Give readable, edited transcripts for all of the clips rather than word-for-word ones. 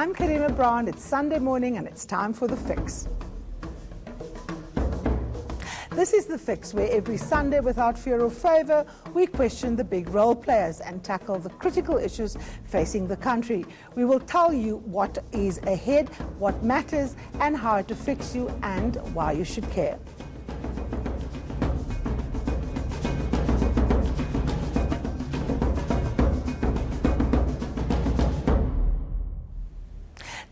I'm Karima Brand. It's Sunday morning and it's time for The Fix. This is The Fix, where every Sunday, without fear or favour, we question the big role players and tackle the critical issues facing the country. We will tell you what is ahead, what matters, and how it affects you and why you should care.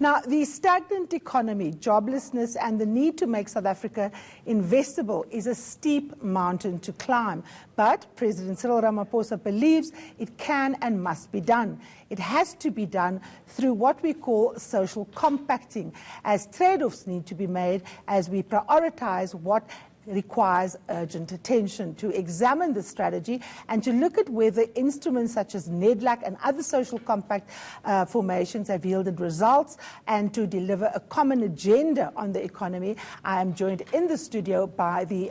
Now, the stagnant economy, joblessness, and the need to make South Africa investable is a steep mountain to climb. But President Cyril Ramaphosa believes it can and must be done. It has to be done through what we call social compacting, as trade-offs need to be made as we prioritize what requires urgent attention. To examine the strategy and to look at whether instruments such as NEDLAC and other social compact formations have yielded results, and to deliver a common agenda on the economy, I am joined in the studio by the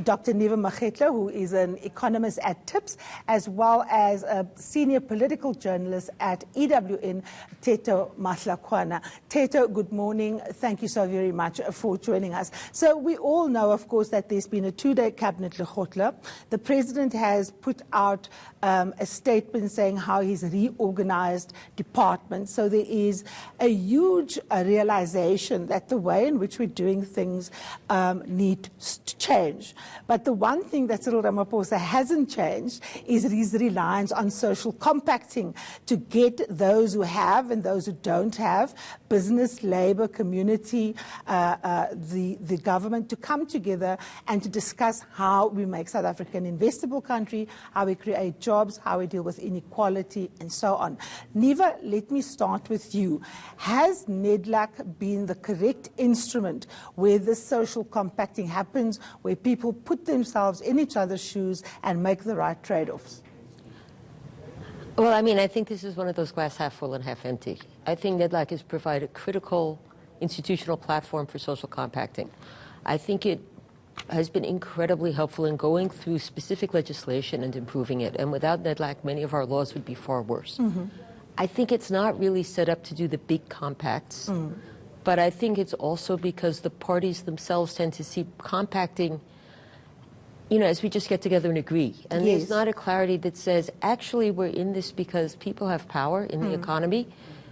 Dr. Neva Makgetla, who is an economist at TIPS, as well as a senior political journalist at EWN, Teto Mahlakwana. Teto, good morning. Thank you so very much for joining us. So we all know, of course, that there's been a two-day cabinet lekgotla. The president has put out a statement saying how he's reorganized departments. So there is a huge realization that the way in which we're doing things needs to change. But the one thing that Cyril Ramaphosa hasn't changed is his reliance on social compacting to get those who have and those who don't have, business, labor, community, the government, to come together and to discuss how we make South Africa an investable country, how we create jobs, how we deal with inequality, and so on. Neva, let me start with you. Has NEDLAC been the correct instrument where this social compacting happens, where people put themselves in each other's shoes and make the right trade-offs? Well, I mean, I think this is one of those glass half full and half empty. I think NEDLAC has provided a critical institutional platform for social compacting. I think it has been incredibly helpful in going through specific legislation and improving it. And without NEDLAC, many of our laws would be far worse. Mm-hmm. I think it's not really set up to do the big compacts, but I think it's also because the parties themselves tend to see compacting, you know, as we just get together and agree. And Yes. There's not a clarity that says, actually, we're in this because people have power in the economy,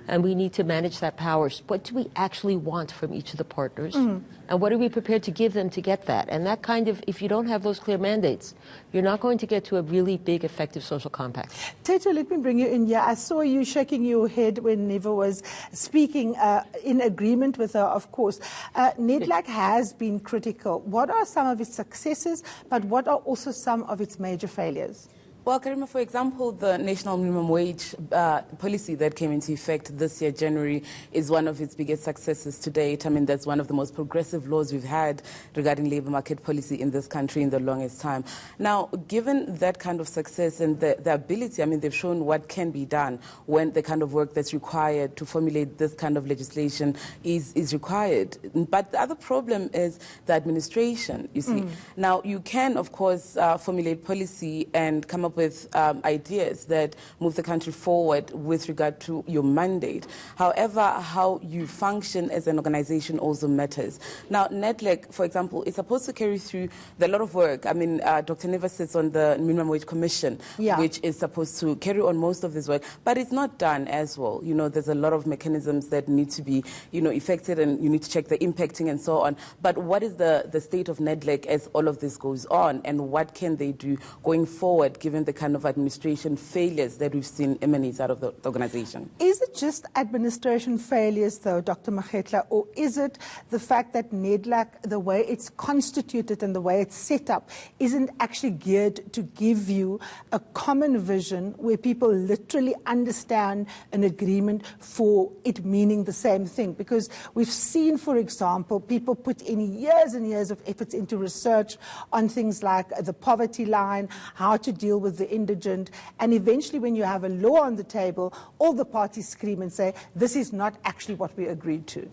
and we need to manage that power. What do we actually want from each of the partners? And what are we prepared to give them to get that? And that kind of, if you don't have those clear mandates, you're not going to get to a really big, effective social compact. Teto, let me bring you in here. I saw you shaking your head when Neva was speaking, in agreement with her, of course. NEDLAC has been critical. What are some of its successes, but what are also some of its major failures? Well, Karima, for example, the national minimum wage policy that came into effect this year, January, is one of its biggest successes to date. I mean, that's one of the most progressive laws we've had regarding labor market policy in this country in the longest time. Now, given that kind of success and the ability, I mean, they've shown what can be done when the kind of work that's required to formulate this kind of legislation is required. But the other problem is the administration, you see. Now, you can, of course, formulate policy and come up with ideas that move the country forward with regard to your mandate. However, how you function as an organization also matters. Now, NEDLAC, for example, is supposed to carry through a lot of work. I mean, Dr. Neva sits on the Minimum Wage Commission, which is supposed to carry on most of this work, but it's not done as well. You know, there's a lot of mechanisms that need to be, you know, effected, and you need to check the impacting and so on. But what is the state of NEDLAC as all of this goes on, and what can they do going forward, given the kind of administration failures that we've seen emanate out of the organization? Is it just administration failures, though, Dr. Makgetla, or is it the fact that NEDLAC, the way it's constituted and the way it's set up, isn't actually geared to give you a common vision where people literally understand an agreement for it meaning the same thing? Because we've seen, for example, people put in years and years of efforts into research on things like the poverty line, how to deal with the indigent, and eventually when you have a law on the table, all the parties scream and say, this is not actually what we agreed to.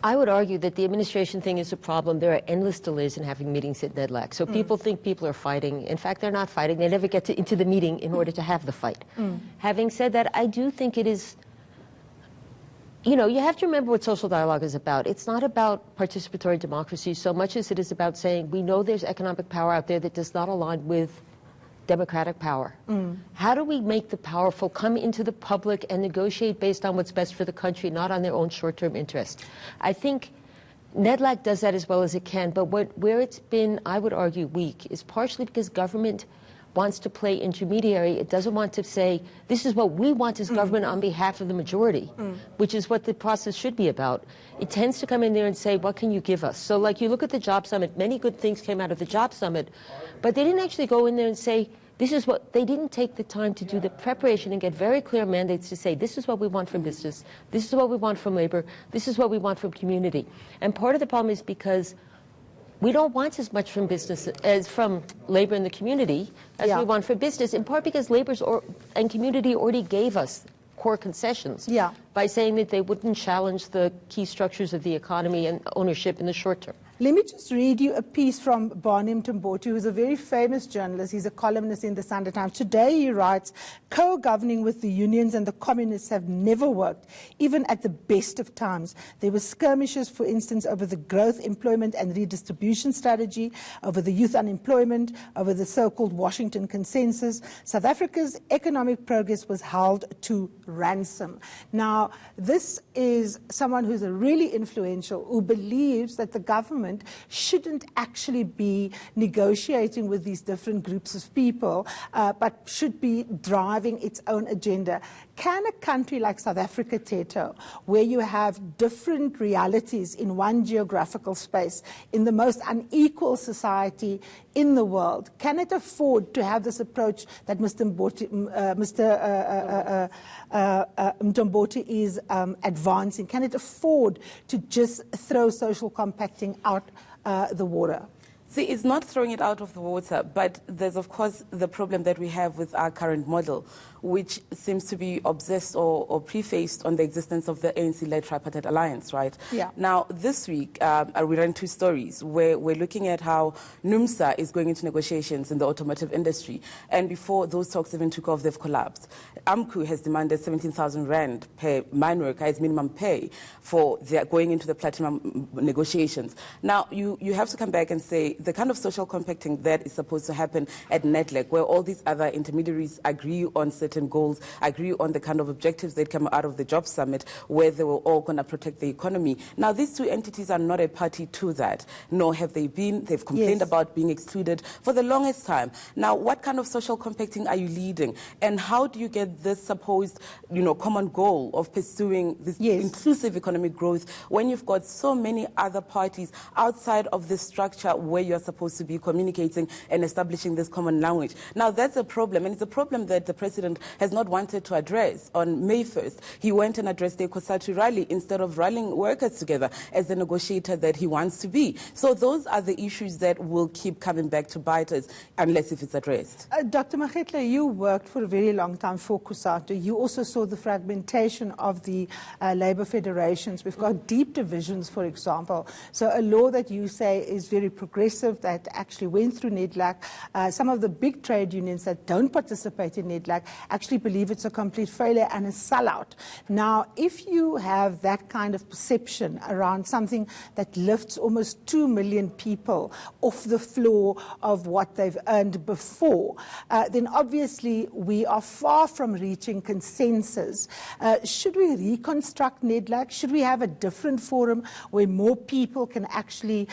I would argue that the administration thing is a problem. There are endless delays in having meetings at NEDLAC. So people think people are fighting. In fact, they're not fighting. They never get into the meeting in order to have the fight. Having said that, I do think it is, you know, you have to remember what social dialogue is about. It's not about participatory democracy so much as it is about saying we know there's economic power out there that does not align with democratic power. How do we make the powerful come into the public and negotiate based on what's best for the country, not on their own short-term interest? I think NEDLAC does that as well as it can, but where it's been, I would argue, weak is partially because government wants to play intermediary. It doesn't want to say, this is what we want as government on behalf of the majority, which is what the process should be about. It tends to come in there and say, what can you give us? So like you look at the Job Summit, many good things came out of the Job Summit, but they didn't actually go in there and say, this is what, they didn't take the time to do the preparation and get very clear mandates to say, this is what we want from business, this is what we want from labor, this is what we want from community. And part of the problem is because we don't want as much from business as from labor and the community as we want for business, in part because labor and community already gave us core concessions by saying that they wouldn't challenge the key structures of the economy and ownership in the short term. Let me just read you a piece from Barnum Mthombothi, who's a very famous journalist. He's a columnist in the Sunday Times. Today, he writes, co-governing with the unions and the communists have never worked, even at the best of times. There were skirmishes, for instance, over the growth, employment and redistribution strategy, over the youth unemployment, over the so-called Washington consensus. South Africa's economic progress was held to ransom. Now, this is someone who's a really influential, who believes that the government shouldn't actually be negotiating with these different groups of people, but should be driving its own agenda. Can a country like South Africa, Teto, where you have different realities in one geographical space, in the most unequal society in the world, can it afford to have this approach that Mr. Mthombothi is advancing? Can it afford to just throw social compacting out the water? See, it's not throwing it out of the water, but there's, of course, the problem that we have with our current model, which seems to be obsessed or prefaced on the existence of the ANC-led tripartite alliance, right? Yeah. Now, this week, we ran two stories where we're looking at how NUMSA is going into negotiations in the automotive industry, and before those talks even took off, they've collapsed. AMCU has demanded 17,000 rand per mine worker as minimum pay for their going into the platinum negotiations. Now, you have to come back and say, the kind of social compacting that is supposed to happen at NEDLAC, where all these other intermediaries agree on certain goals, agree on the kind of objectives that come out of the Job Summit, where they were all going to protect the economy. Now, these two entities are not a party to that, nor have they been. They've complained about being excluded for the longest time. Now, what kind of social compacting are you leading? And how do you get this supposed, common goal of pursuing this inclusive economic growth when you've got so many other parties outside of this structure where you're supposed to be communicating and establishing this common language? Now, that's a problem, and it's a problem that the president has not wanted to address. On May 1st, he went and addressed the COSATU rally instead of rallying workers together as the negotiator that he wants to be. So those are the issues that will keep coming back to bite us unless if it's addressed. Dr. Magetla, you worked for a very long time for COSATU. You also saw the fragmentation of the labor federations. We've got deep divisions, for example. So a law that you say is very progressive that actually went through NEDLAC. Some of the big trade unions that don't participate in NEDLAC actually believe it's a complete failure and a sellout. Now, if you have that kind of perception around something that lifts almost 2 million people off the floor of what they've earned before, then obviously we are far from reaching consensus. Should we reconstruct NEDLAC? Should we have a different forum where more people can actually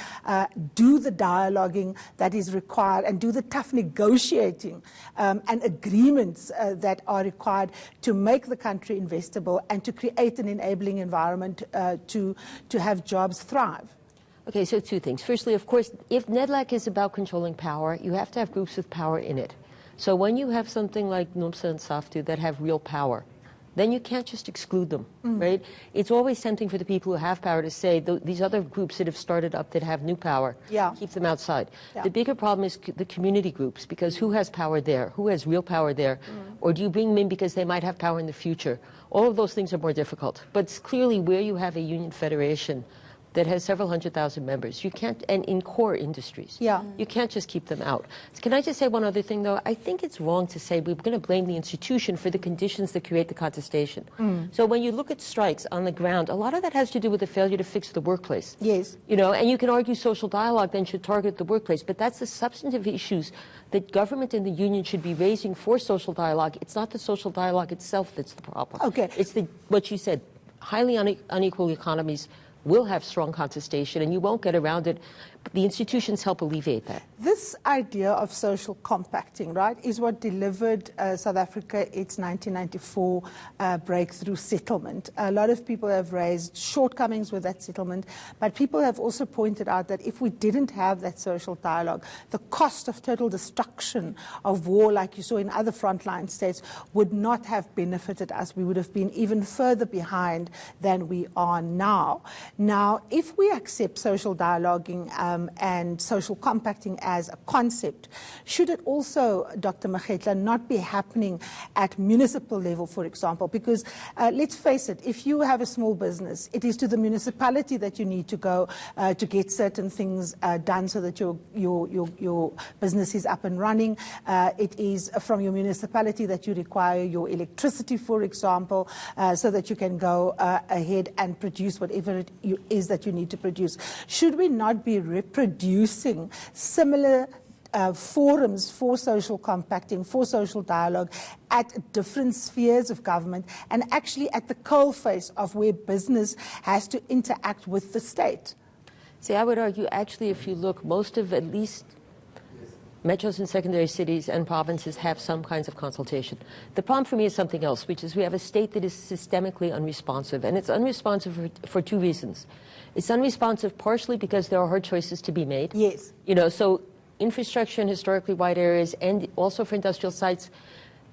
do the dialoguing that is required and do the tough negotiating and agreements that are required to make the country investable and to create an enabling environment to have jobs thrive? Okay, so two things. Firstly, of course, if NEDLAC is about controlling power, you have to have groups with power in it. So when you have something like NUMSA and SAFTU that have real power, then you can't just exclude them, right? It's always tempting for the people who have power to say, these other groups that have started up that have new power, keep them outside. The bigger problem is the community groups, because who has power there? Who has real power there? Or do you bring them in because they might have power in the future? All of those things are more difficult. But it's clearly where you have a union federation that has several 100,000 members. You can't, and in core industries. Yeah. You can't just keep them out. Can I just say one other thing, though? I think it's wrong to say we're going to blame the institution for the conditions that create the contestation. So when you look at strikes on the ground, a lot of that has to do with the failure to fix the workplace. Yes. You know, and you can argue social dialogue then should target the workplace, but that's the substantive issues that government and the union should be raising for social dialogue. It's not the social dialogue itself that's the problem. Okay. It's what you said, highly unequal economies will have strong contestation, and you won't get around it. But the institutions help alleviate that. This idea of social compacting, right, is what delivered South Africa its 1994 breakthrough settlement. A lot of people have raised shortcomings with that settlement, but people have also pointed out that if we didn't have that social dialogue, the cost of total destruction of war, like you saw in other frontline states, would not have benefited us. We would have been even further behind than we are now. Now, if we accept social dialoguing and social compacting as a concept, should it also, Dr. Makgetla, not be happening at municipal level, for example? Because let's face it, if you have a small business, it is to the municipality that you need to go to get certain things done so that your business is up and running. It is from your municipality that you require your electricity, for example, so that you can go ahead and produce whatever it is that you need to produce. Should we not be reproducing similar forums for social compacting, for social dialogue at different spheres of government, and actually at the coalface of where business has to interact with the state? See, I would argue, actually, if you look, most of at least metros and secondary cities and provinces have some kinds of consultation. The problem for me is something else, which is we have a state that is systemically unresponsive, and it's unresponsive for two reasons. It's unresponsive partially because there are hard choices to be made. Yes. You know, so infrastructure in historically wide areas and also for industrial sites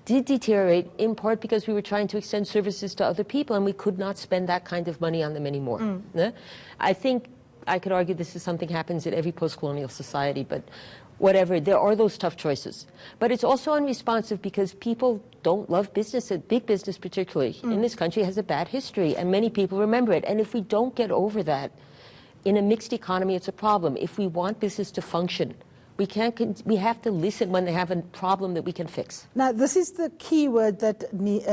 did deteriorate in part because we were trying to extend services to other people and we could not spend that kind of money on them anymore. I think I could argue this is something happens in every post-colonial society, but whatever, there are those tough choices. But it's also unresponsive because people don't love business, big business particularly, in this country has a bad history, and many people remember it. And if we don't get over that, in a mixed economy, it's a problem. If we want business to function, we have to listen when they have a problem that we can fix. Now, this is the key word that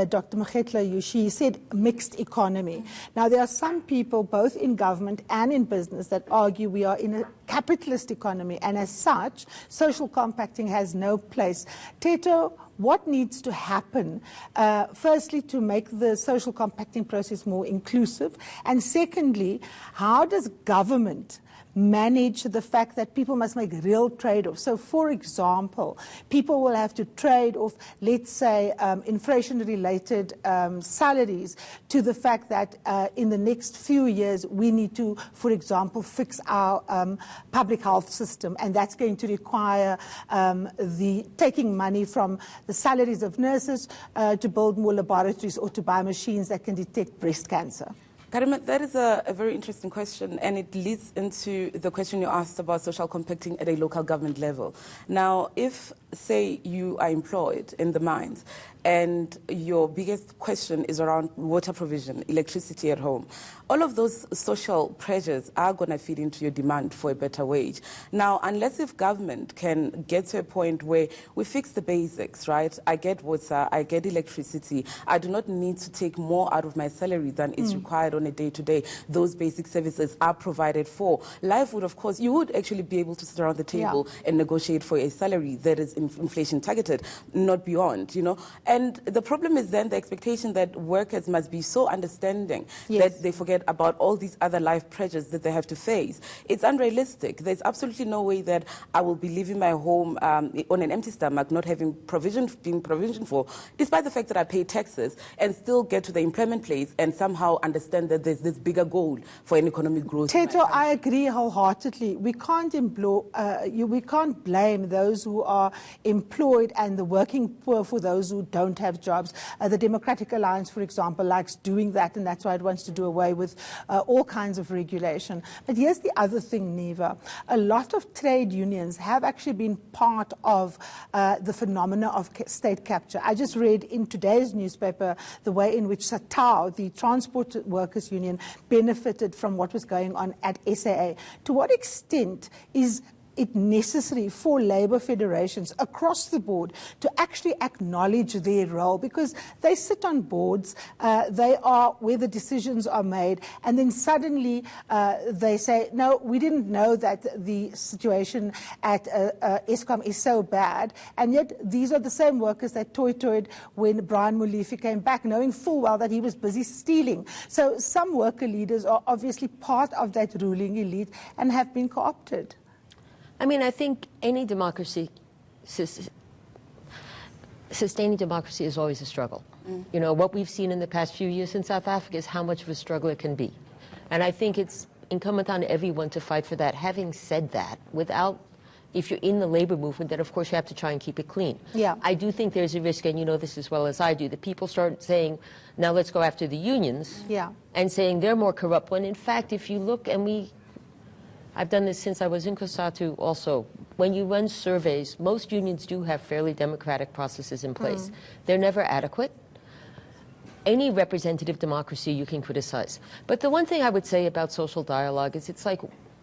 Dr. Makgetla, she said mixed economy. Now, there are some people, both in government and in business, that argue we are in a capitalist economy, and as such, social compacting has no place. Teto, what needs to happen, firstly, to make the social compacting process more inclusive? And secondly, how does government manage the fact that people must make real trade-offs? So, for example, people will have to trade off, let's say, inflation-related salaries to the fact that in the next few years we need to, for example, fix our public health system, and that's going to require the taking money from the salaries of nurses to build more laboratories or to buy machines that can detect breast cancer. Karima, that is a very interesting question, and it leads into the question you asked about social compacting at a local government level. Now, if, say, you are employed in the mines, and your biggest question is around water provision, electricity at home, all of those social pressures are going to feed into your demand for a better wage. Now, unless if government can get to a point where we fix the basics, right? I get water, I get electricity, I do not need to take more out of my salary than is required on a day-to-day. Those basic services are provided for. Life would, of course, you would actually be able to sit around the table and negotiate for a salary that is inflation targeted, not beyond, you know. And the problem is then the expectation that workers must be so understanding that they forget about all these other life pressures that they have to face. It's unrealistic. There's absolutely no way that I will be leaving my home on an empty stomach, not having being provisioned for, despite the fact that I pay taxes, and still get to the employment place and somehow understand that there's this bigger goal for an economic growth. Teto, I agree wholeheartedly. We can't blame those who are employed and the working poor for those who don't have jobs. The Democratic Alliance, for example, likes doing that, and that's why it wants to do away with all kinds of regulation. But here's the other thing, Neva. A lot of trade unions have actually been part of the phenomena of state capture. I just read in today's newspaper the way in which SATAO, the Transport Workers Union, benefited from what was going on at SAA. To what extent is it necessary for labour federations across the board to actually acknowledge their role, because they sit on boards, they are where the decisions are made, and then suddenly they say, no, we didn't know that the situation at Eskom is so bad, and yet these are the same workers that toy-toyed when Brian Molefe came back, knowing full well that he was busy stealing. So some worker leaders are obviously part of that ruling elite and have been co-opted. I mean, I think any democracy, sustaining democracy is always a struggle. You know, what we've seen in the past few years in South Africa is how much of a struggle it can be. And I think it's incumbent on everyone to fight for that. Having said that, if you're in the labor movement, then of course you have to try and keep it clean. Yeah. I do think there's a risk, and you know this as well as I do, that people start saying, now let's go after the unions, and saying they're more corrupt, when in fact, if you look, and I've done this since I was in COSATU also. When you run surveys, most unions do have fairly democratic processes in place. They're never adequate. Any representative democracy you can criticize. But the one thing I would say about social dialogue is it's like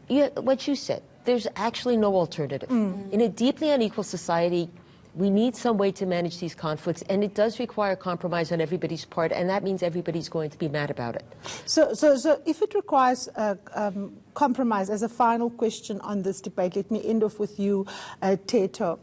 what you said. There's actually no alternative. In a deeply unequal society, we need some way to manage these conflicts, and it does require compromise on everybody's part, and that means everybody's going to be mad about it. So if it requires compromise, as a final question on this debate, let me end off with you, Teto.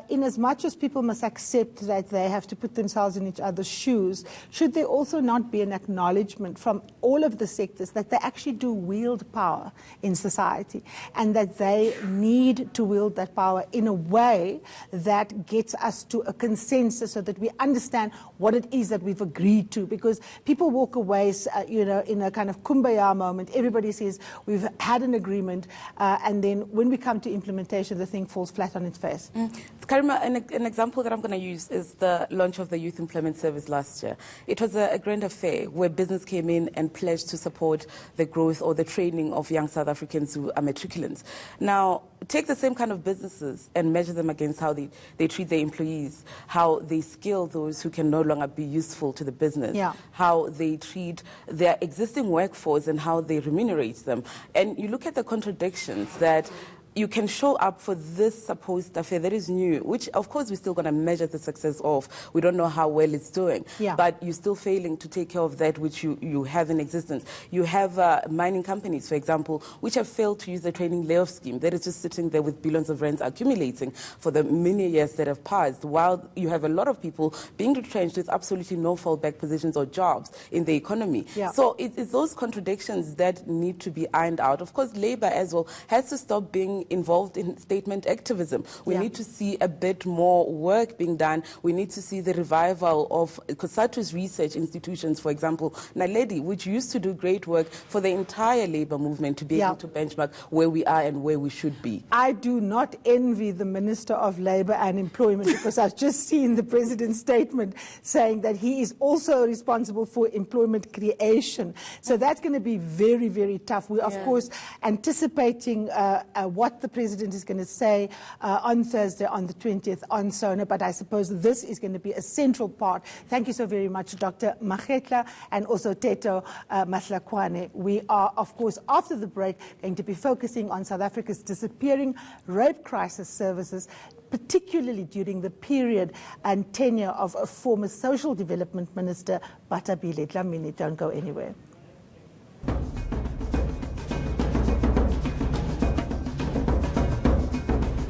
In as much as people must accept that they have to put themselves in each other's shoes, should there also not be an acknowledgement from all of the sectors that they actually do wield power in society, and that they need to wield that power in a way that gets us to a consensus so that we understand what it is that we've agreed to? Because people walk away, in a kind of kumbaya moment. Everybody says we've had an agreement, and then when we come to implementation, the thing falls flat on its face. Karima, an example that I'm going to use is the launch of the Youth Employment Service last year. It was a grand affair where business came in and pledged to support the growth or the training of young South Africans who are matriculants. Now, take the same kind of businesses and measure them against how they treat their employees, how they skill those who can no longer be useful to the business, how they treat their existing workforce and how they remunerate them. And you look at the contradictions that you can show up for this supposed affair that is new, which of course we're still going to measure the success of. We don't know how well it's doing, but you're still failing to take care of that which you have in existence. You have mining companies, for example, which have failed to use the training layoff scheme that is just sitting there with billions of rands accumulating for the many years that have passed, while you have a lot of people being retrenched with absolutely no fallback positions or jobs in the economy. So it's those contradictions that need to be ironed out. Of course, labor as well has to stop being involved in statement activism. We need to see a bit more work being done. We need to see the revival of COSATU's research institutions, for example, Naledi, which used to do great work for the entire labor movement to be able to benchmark where we are and where we should be. I do not envy the Minister of Labour and Employment, because I've just seen the President's statement saying that he is also responsible for employment creation. So that's going to be very, very tough. We're, of course, anticipating what the President is going to say on Thursday, on the 20th, on SONA, but I suppose this is going to be a central part. Thank you so very much, Dr. Magetla, and also Teto Matlakwane. We are, of course, after the break, going to be focusing on South Africa's disappearing rape crisis services, particularly during the period and tenure of a former Social Development Minister, Batabile Dlamini. Don't go anywhere.